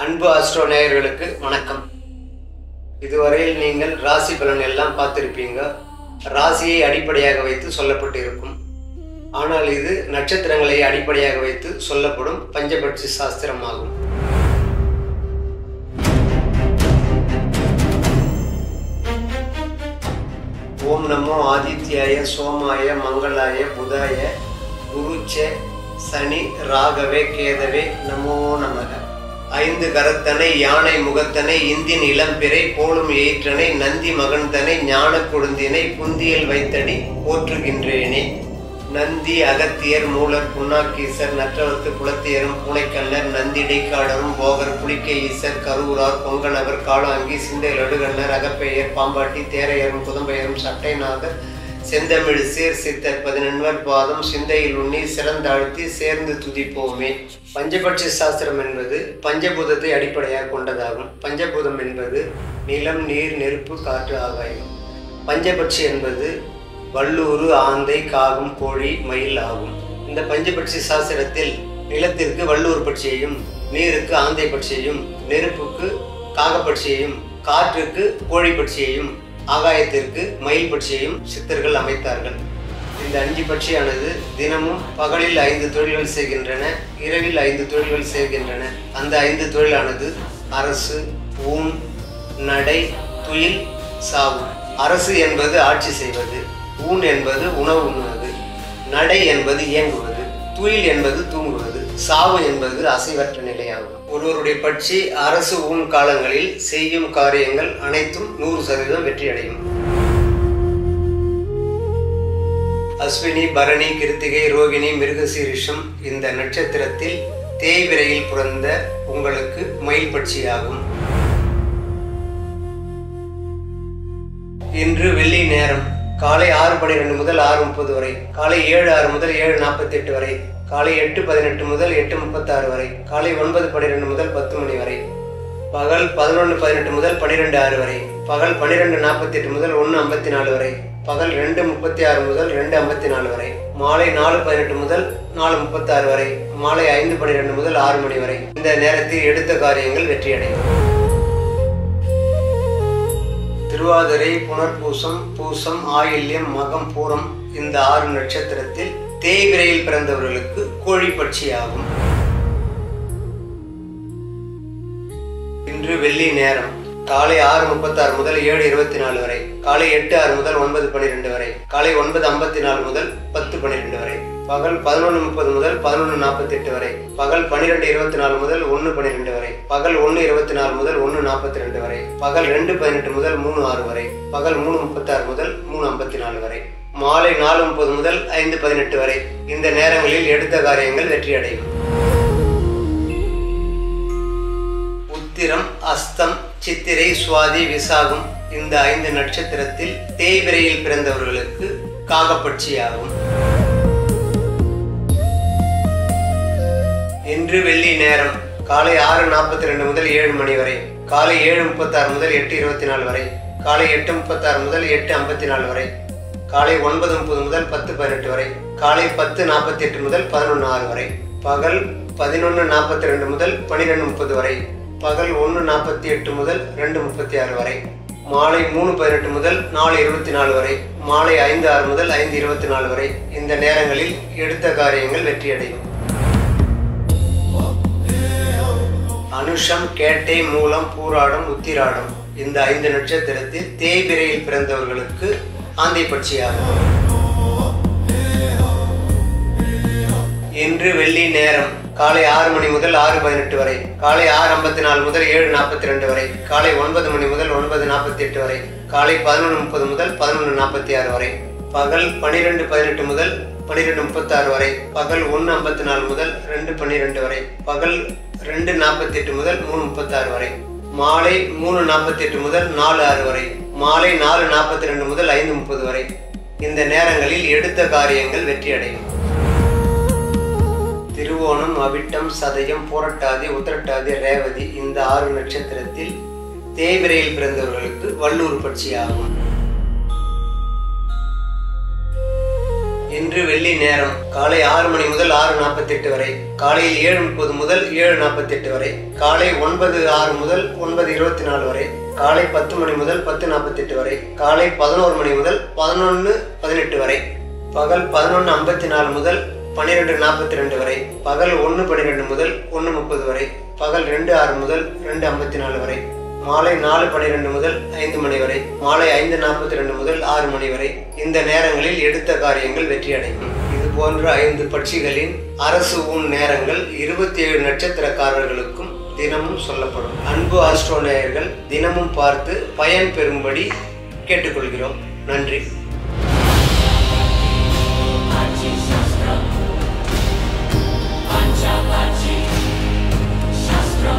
அன்பு ஆஸ்ட்ரோ நேயர்களுக்கு வணக்கம். இதுவரையில் நீங்கள் ராசி பலன் எல்லாம் பார்த்திருப்பீங்க. ராசியை அடிப்படையாக வைத்து சொல்லப்பட்டிருக்கும். ஆனால் இது நட்சத்திரங்களை அடிப்படையாக வைத்து சொல்லப்படும் பஞ்சபட்சி சாஸ்திரமாகும். ஓம் நமோ ஆதித்யாய சோமாய மங்களாய புதாய குருச்சே சனி ராகவே கேதவே நமோ நமக. ஐந்து கரத்தனை யானை முகத்தனை இந்தின் இளம்பிறை போலும் எயிற்றனை நந்தி மகன்தனை ஞான கொழுந்தினை புந்தியில் வைத்தடி போற்றுகின்றேனே. நந்தி அகத்தியர் மூலர் புன்னாக்கீசர் நற்றவத்து குலத்தியரும் பூனைக்கண்ணர் நந்தி இடைக்காடரும் போகர் புலிக்கை ஈசர் கரூரார் பொங்கனவர் காளாங்கி சிந்தை லடுகண்ணர் அகப்பெயர் பாம்பாட்டி தேரையரும் புதம்பெயரும் சட்டைநாதர் செந்தமிழ் சீர் சித்தர் 11 பாதம் சிந்தையில் உண்ணி சிறந்தாழ்த்தி சேர்ந்து துதிப்போமே. பஞ்சபட்சி சாஸ்திரம் என்பது பஞ்சபூதத்தை அடிப்படையாக கொண்டதாகும். பஞ்சபூதம் என்பது நிலம், நீர், நெருப்பு, காற்று, ஆகாயம். பஞ்சபட்சி என்பது வல்லூறு, ஆந்தை, காகம், கோழி, மயில் ஆகும். இந்த பஞ்சபட்சி சாஸ்திரத்தில் நிலத்திற்கு வல்லூர் பட்சியையும், நீருக்கு ஆந்தை பட்சியையும், நெருப்புக்கு காகப்பட்சியையும், காற்றுக்கு கோழி பட்சியையும், ஆகாயத்திற்கு மயில் பட்சியையும் சித்தர்கள் அமைத்தார்கள். இந்த 5 பட்சியானது தினமும் பகலில் 5 தொழில்கள் செய்கின்றன, இரவில் 5 தொழில்கள் செய்கின்றன. அந்த 5 தொழிலானது அரசு, ஊன், நடை, துயில், சாவு. அரசு என்பது ஆட்சி செய்வது, ஊன் என்பது உணவு உண்ணுவது, நடை என்பது இயங்குவது, துயில் என்பது தூங்குவது, சாவு என்பது அசைவற்ற நிலையாகும். ஒருவருடைய பட்சி அரசு ஊன் காலங்களில் செய்யும் காரியங்கள் அனைத்தும் 100% வெற்றியடையும். அஸ்வினி, பரணி, கிருத்திகை, ரோகிணி, மிருகசீரிஷம் இந்த நட்சத்திரத்தில் தேய்விரையில் பிறந்த உங்களுக்கு மயில் பட்சியாகும். இன்று வெள்ளி நேரம் காலை 6:12 முதல் 6:30 வரை, காலை 7:06 முதல் 7:48 வரை, காலை 8:18 முதல் 8:36 வரை, காலை 9:12 முதல் 10 மணி வரை, பகல் 11:18 முதல் 12:06 வரை, பகல் 12:48 முதல் 1:54 வரை, பகல் 2:36 முதல் 2:54 வரை, மாலை 4:18 முதல் 4:36 வரை, மாலை 5:12 முதல் 6 மணி வரை. இந்த நேரத்தில் எடுத்த காரியங்கள் வெற்றியடையும். திருவாதிரை, புனர்பூசம், பூசம், ஆயில்யம், மகம், பூரம் இந்த 6 நட்சத்திரத்தில் தேய்விரையில் பிறந்தவர்களுக்கு கோழி பட்சியாகும். இன்று வெள்ளி நேரம் காலை 6:36 முதல் 7:24 வரை, காலை 8:06 முதல் 9:12 வரை, காலை 9:54 முதல் 10:12 வரை, பகல் 11:30 முதல் 11:48 வரை, பகல் 12:24 முதல் 1:12 வரை, பகல் 1:24 முதல் 1:42 வரை, பகல் 2:18 முதல் 3:06 வரை, பகல் 3:36 முதல் 3:54 வரை, மாலை 4:30 முதல் 5:18 வரை. இந்த நேரங்களில் எடுத்த காரியங்கள் வெற்றியடையும். உத்திரம், அஸ்தம், சித்திரை, சுவாதி, விசாகம் இந்த 5 நட்சத்திரத்தில் தேய்விரையில் பிறந்தவர்களுக்கு காகப்பட்சியாகும். இன்று வெள்ளி நேரம் காலை 6:42 முதல் 7 மணி வரை, காலை 7:36 முதல் 8:24 வரை, காலை 8:36 முதல் 8:54 வரை, காலை 9:30 முதல் 10:18 வரை, காலை 10:48 முதல் 11:06 வரை, பகல் 11:42 முதல் 12:30 வரை, பகல் 1:48 முதல் 2:36 வரை, மாலை 3:18 முதல் 4:24 வரை, மாலை 5:06 முதல் 5:24 வரை. இந்த நேரங்களில் எடுத்த காரியங்கள் வெற்றியடையும். அனுஷம், கேட்டை, மூலம், பூராடம், உத்திராடம் இந்த 5 நட்சத்திரத்தில் தேய்பிரையில் பிறந்தவர்களுக்கு ஆந்தை பட்சியாகும். இன்று வெள்ளி நேரம் காலை 6 மணி முதல் 6:18 வரை, காலை 6:54 முதல் 7:42 வரை, காலை 9 மணி முதல் 9:48 வரை, காலை 11:30 முதல் 11:46 வரை, பகல் 12:18 முதல் 12:36 வரை, பகல் 1:54 முதல் 2:12 வரை, பகல் 2:48 முதல் 3:36 வரை, மாலை 3:48 முதல் 4:06 வரை, மாலை 4:42 முதல் 5:30 வரை. இந்த நேரங்களில் எடுத்த காரியங்கள் வெற்றியடையும். திருவோணம், அவிட்டம், சதயம், பூரட்டாதி, உத்திரட்டாதி, ரேவதி இந்த 6 நட்சத்திரத்தில் தேய்விரையில் பிறந்தவர்களுக்கு வல்லூர் பட்சியாகும். இன்று வெள்ளி நேரம் காலை 6 மணி முதல் 6:48 வரை, காலையில் 7:30 முதல் 7:48 வரை, காலை 9:06 முதல் 9:24 வரை, காலை 10 மணி முதல் 10:48 வரை, காலை 11 மணி முதல் 11:18 வரை, பகல் 11:54 முதல் 12:42 வரை, பகல் 1:12 முதல் 1:30 வரை, பகல் 2:06 முதல் 2:54 வரை, மாலை 4:12 முதல் 5 மணி வரை, மாலை 5:42 முதல் 6 மணி வரை. இந்த நேரங்களில் எடுத்த காரியங்கள் வெற்றியடையும். இது போன்ற 5 பட்சிகளின் அரசு ஊன் நேரங்கள் 27 நட்சத்திரக்காரர்களுக்கும் தினமும் சொல்லப்படும். அன்பு ஆஸ்ட்ரோ நேயர்கள் தினமும் பார்த்து பயன் பெறும்படி கேட்டுக்கொள்கிறோம். நன்றி. Shastra